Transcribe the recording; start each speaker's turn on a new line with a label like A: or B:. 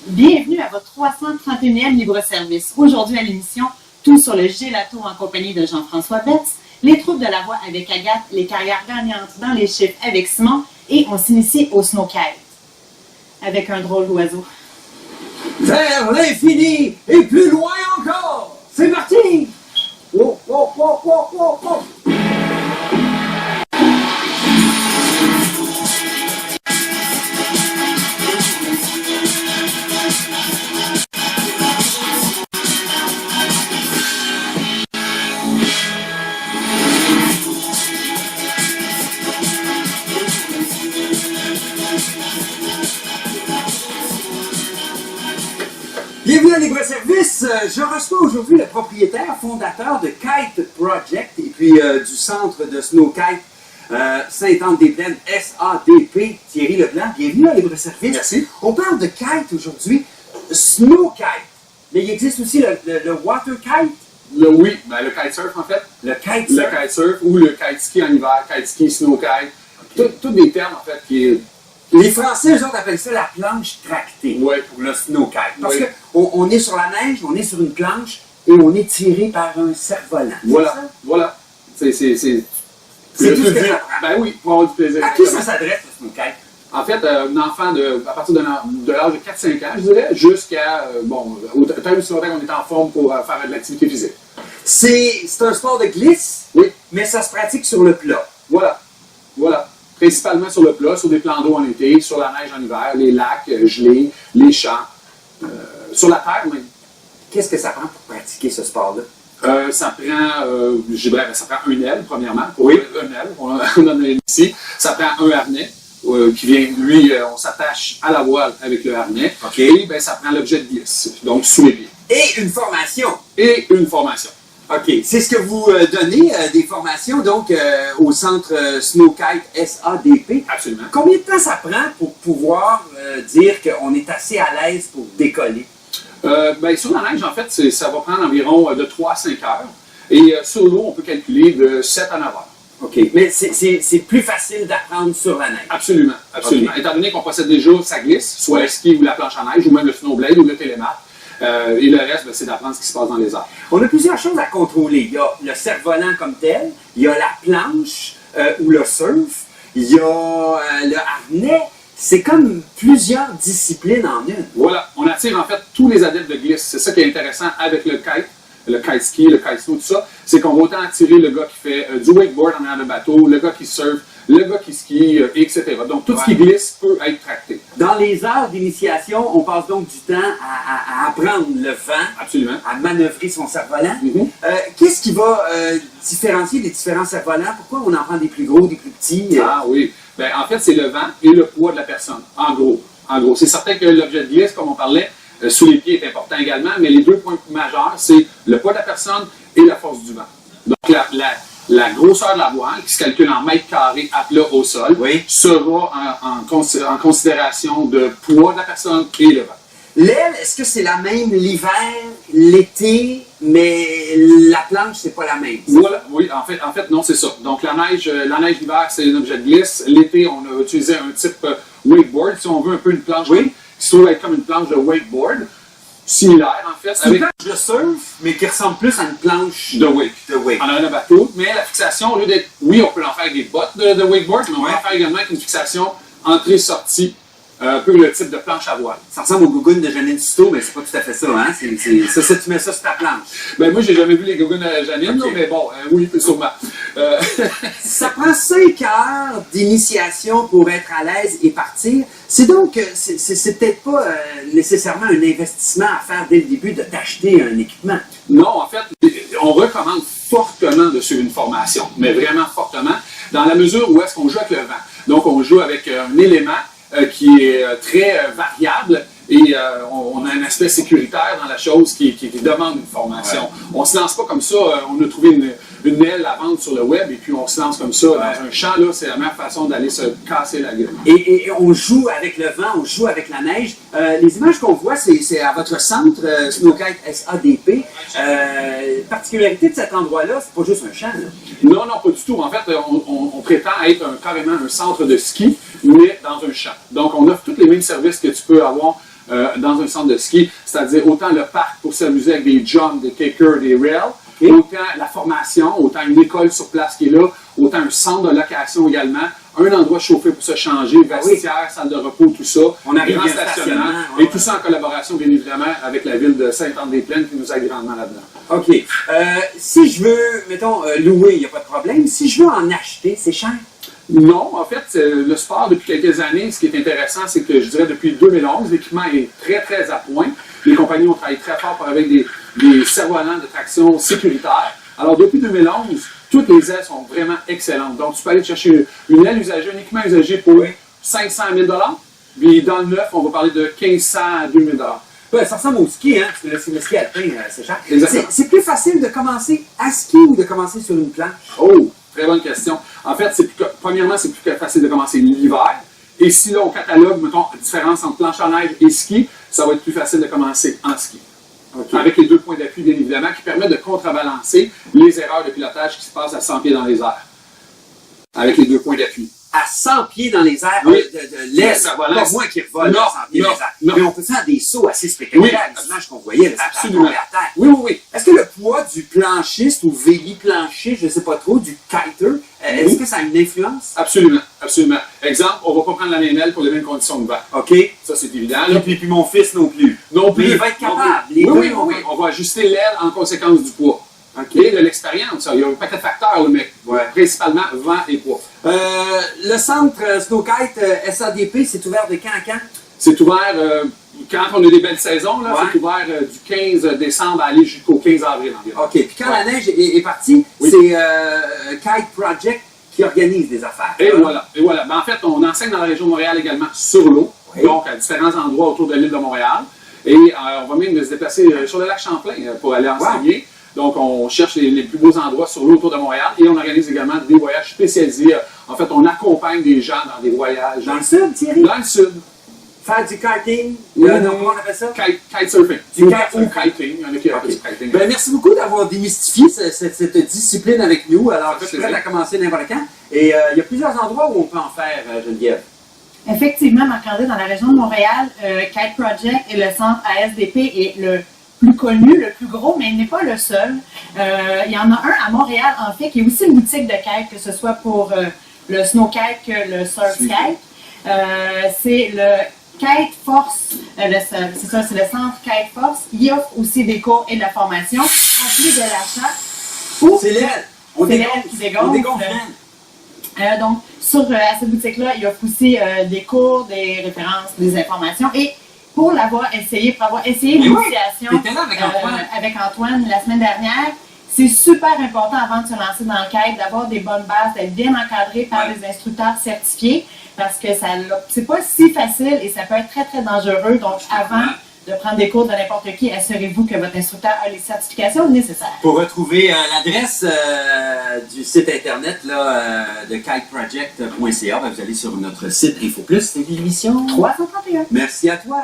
A: Bienvenue à votre 331e libre-service. Aujourd'hui à l'émission, tout sur le gelato en compagnie de Jean-François Betts, les troupes de la voix avec Agathe, les carrières gagnantes dans les chiffres avec Simon et on s'initie au snowkite avec un drôle d'oiseau.
B: Vers l'infini et plus loin encore! C'est parti! Oh, oh, oh, oh, oh, oh. Bienvenue à Libre-Service. Je reçois aujourd'hui le propriétaire, fondateur de Kite Project et puis du centre de snowkite Sainte-Anne-des-Plaines, SADP, Thierry Leblanc. Bienvenue à Libre-Service.
C: Merci.
B: On parle de kite aujourd'hui, snowkite. Mais il existe aussi le water kite.
C: Oui, le kitesurf en fait.
B: Le kite
C: Le kitesurf ou le kite ski en hiver, kite ski, snow kite. Tous des termes en fait qui...
B: Les Français, eux autres, appellent ça la planche tractée.
C: Oui.
B: Pour le snowkite. Parce
C: Oui.
B: qu'on est sur la neige, on est sur une planche et on est tiré par un cerf-volant.
C: Voilà,
B: C'est ça?
C: voilà. C'est
B: C'est
C: je
B: tout
C: te
B: ce que
C: dis,
B: ça prend.
C: Ben oui, pour avoir du plaisir.
B: À qui ça s'adresse, le snowkite?
C: En fait, un enfant à partir de l'âge de 4-5 ans, je dirais, jusqu'à, autant aussi longtemps qu'on est en forme pour faire de l'activité physique.
B: C'est un sport de glisse,
C: Oui,
B: mais ça se pratique sur le plat.
C: voilà. Voilà. Principalement sur le plat, sur des plans d'eau en été, sur la neige en hiver, les lacs gelés, les champs, sur la terre même.
B: Qu'est-ce que ça prend pour pratiquer ce sport-là?
C: Ça prend, je dirais, ça prend une aile, premièrement.
B: Oui.
C: Une aile, on en a une ici. Ça prend un harnais qui vient, lui, on s'attache à la voile avec le harnais.
B: OK.
C: Et ça prend l'objet de glisse, donc sous les pieds.
B: Et une formation.
C: Et une formation.
B: OK. C'est ce que vous donnez, des formations, donc, au centre Snowkite SADP.
C: Absolument.
B: Combien de temps ça prend pour pouvoir dire qu'on est assez à l'aise pour décoller?
C: Sur la neige, en fait, ça va prendre environ de 3 à 5 heures. Et sur l'eau, on peut calculer de 7 à 9 heures.
B: OK. Mais c'est plus facile d'apprendre sur la neige.
C: Absolument, absolument.
B: Ok.
C: Étant donné qu'on possède déjà sa glisse, soit le ski ou la planche à neige, ou même le snowblade ou le télémarque, et le reste, c'est d'apprendre ce qui se passe dans les airs.
B: On a plusieurs choses à contrôler. Il y a le cerf-volant comme tel, il y a la planche ou le surf, il y a le harnais. C'est comme plusieurs disciplines en une.
C: Voilà, on attire en fait tous les adeptes de glisse. C'est ça qui est intéressant avec le kite ski, le kite snow, tout ça. C'est qu'on va autant attirer le gars qui fait du wakeboard en arrière de bateau, le gars qui surfe, le gars qui skie, etc. Donc tout ce qui glisse peut être tracté.
B: Dans les heures d'initiation, on passe donc du temps à apprendre le vent,
C: Absolument.
B: à manœuvrer son cerf-volant.
C: Mhm.
B: Qu'est-ce qui va différencier les différents cerfs-volants? Pourquoi on en prend des plus gros, des plus petits?
C: Ah oui. En fait, c'est le vent et le poids de la personne, en gros. C'est certain que l'objet de glisse, comme on parlait, sous les pieds est important également, mais les deux points majeurs, c'est le poids de la personne et la force du vent. Donc, la grosseur de la voile, qui se calcule en mètres carrés à plat au sol,
B: Oui.
C: sera en considération de poids de la personne et le vent.
B: L'aile, est-ce que c'est la même l'hiver, l'été, mais la planche, c'est pas la même?
C: Voilà, oui, en fait, non, c'est ça. Donc, la neige d'hiver, c'est un objet de glisse. L'été, on a utilisé un type wakeboard, si on veut un peu une planche
B: Oui.
C: qui se trouve être comme une planche de wakeboard, similaire, en fait,
B: C'est une planche de surf, mais qui ressemble plus à une planche
C: de wake.
B: de wake.
C: On a un bateau, mais la fixation, au lieu d'être, oui, on peut en faire avec des bottes de wakeboard, mais on peut en faire également avec une fixation entrée-sortie, un peu le type de planche à voile.
B: Ça ressemble aux gougounes de Janine Souto, mais c'est pas tout à fait ça, hein? Ça, tu mets ça sur ta planche.
C: Moi, j'ai jamais vu les gougounes à Janine,
B: Ok.
C: là, mais bon, oui, sûrement.
B: Ça prend 5 heures d'initiation pour être à l'aise et partir. C'est donc, c'est peut-être pas nécessairement un investissement à faire dès le début de t'acheter un équipement.
C: Non, en fait, on recommande fortement de suivre une formation, mais vraiment fortement, dans la mesure où est-ce qu'on joue avec le vent. Donc, on joue avec un élément qui est très variable et on a un aspect sécuritaire dans la chose qui demande une formation.
B: Ouais.
C: On ne se lance pas comme ça, on a trouvé une aile à vendre sur le web et puis on se lance comme ça dans un champ, là, c'est la meilleure façon d'aller se casser la gueule.
B: Et on joue avec le vent, on joue avec la neige. Les images qu'on voit, c'est à votre centre, Snowkite SADP. Particularité de cet endroit-là, c'est pas juste un champ. Là.
C: Non, pas du tout. En fait, on prétend être carrément un centre de ski, mais dans un champ. Donc, on offre tous les mêmes services que tu peux avoir dans un centre de ski, c'est-à-dire autant le parc pour s'amuser avec des jumps, des kickers, des rails, autant la formation, autant une école sur place qui est là, autant un centre de location également, un endroit chauffé pour se changer, vestiaire, salle de repos, tout ça,
B: on arrive
C: grand stationnement, et tout ça en collaboration bien évidemment avec la ville de Sainte-Anne-des-Plaines qui nous aide grandement là-dedans.
B: OK. Si je veux, mettons, louer, il n'y a pas de problème. Si je veux en acheter, c'est cher?
C: Non, en fait, le sport, depuis quelques années, ce qui est intéressant, c'est que je dirais depuis 2011, l'équipement est très, très à point. Les compagnies ont travaillé très fort avec des cerfs-volants de traction sécuritaire. Alors, depuis 2011, toutes les ailes sont vraiment excellentes. Donc, tu peux aller chercher une aile usagée, un équipement usagé pour 500 000 $. Puis, dans le neuf, on va parler de 1500 à 2000 $.
B: Ouais, ça ressemble au ski, hein? Parce que le ski alpin, c'est cher.
C: Exactement.
B: C'est plus facile de commencer à skier ou de commencer sur une planche?
C: Oh, très bonne question. En fait, premièrement, c'est plus facile de commencer l'hiver. Et si là, on catalogue, mettons, la différence entre planche à neige et ski, ça va être plus facile de commencer en ski. Okay. Avec les 2 points d'appui, bien évidemment, qui permettent de contrebalancer les erreurs de pilotage qui se passent à 100 pieds dans les airs. Avec les 2 points d'appui.
B: À 100 pieds dans les airs,
C: oui.
B: de l'aise, pas moi qui revole à 100 pieds dans les airs. Mais on peut faire des sauts assez spectaculaires. L'image qu'on voyait, là,
C: absolument.
B: À terre. Oui, oui, oui. Est-ce que le poids du planchiste ou véliplanchiste, je ne sais pas trop, du kiter, est-ce que ça a une influence?
C: Absolument, absolument. Exemple, on ne va pas prendre la même aile pour les mêmes conditions de vent.
B: OK.
C: Ça, c'est évident.
B: Puis mon fils non plus.
C: Non plus.
B: Mais il va être capable.
C: Oui, on va ajuster l'aile en conséquence du poids. OK, de l'expérience. Il y a un paquet de facteurs, mais principalement vent et poids.
B: Le centre Snowkite SADP, c'est ouvert de quand à quand? C'est
C: ouvert quand on a des belles saisons. C'est ouvert du 15 décembre à aller jusqu'au 15 avril environ.
B: OK. Puis quand la neige est partie, c'est Kite Project qui organise des affaires.
C: Et voilà. Ben, en fait, on enseigne dans la région de Montréal également sur l'eau, donc à différents endroits autour de l'île de Montréal. Et on va même se déplacer sur le lac Champlain pour aller enseigner. Donc, on cherche les plus beaux endroits sur l'eau autour de Montréal et on organise également des voyages spécialisés. En fait, on accompagne des gens dans des voyages.
B: Dans le sud, Thierry?
C: Dans le sud.
B: Faire du karting? Comment on appelle ça?
C: Kitesurfing.
B: Du
C: ou kiting. Il y en a qui appellent ça kiting.
B: Ben, merci beaucoup d'avoir démystifié cette discipline avec nous. Alors, je suis prêt à commencer n'importe quand. Et il y a plusieurs endroits où on peut en faire, Geneviève.
A: Effectivement, Marc-André, dans la région de Montréal, Kite Project et le centre ASDP est le plus connu, le plus gros, mais il n'est pas le seul. Il y en a un à Montréal, en fait, qui est aussi une boutique de kite, que ce soit pour le snow kite que le surf kite. C'est le Kite Force, c'est le centre Kite Force. Il offre aussi des cours et de la formation, en plus de l'achat.
B: C'est l'aile.
A: C'est l'aile qui dégonfle. Donc, à cette boutique-là, il offre aussi des cours, des références, des informations. Et pour avoir essayé l'initiation avec Antoine la semaine dernière, c'est super important avant de se lancer dans le kite d'avoir des bonnes bases, d'être bien encadré par des instructeurs certifiés parce que c'est pas si facile et ça peut être très, très dangereux. Donc, avant de prendre des cours de n'importe qui, assurez-vous que votre instructeur a les certifications nécessaires.
B: Pour retrouver l'adresse du site internet de kiteproject.ca, vous allez sur notre site InfoPlus. C'est l'émission
A: 331.
B: Merci à toi.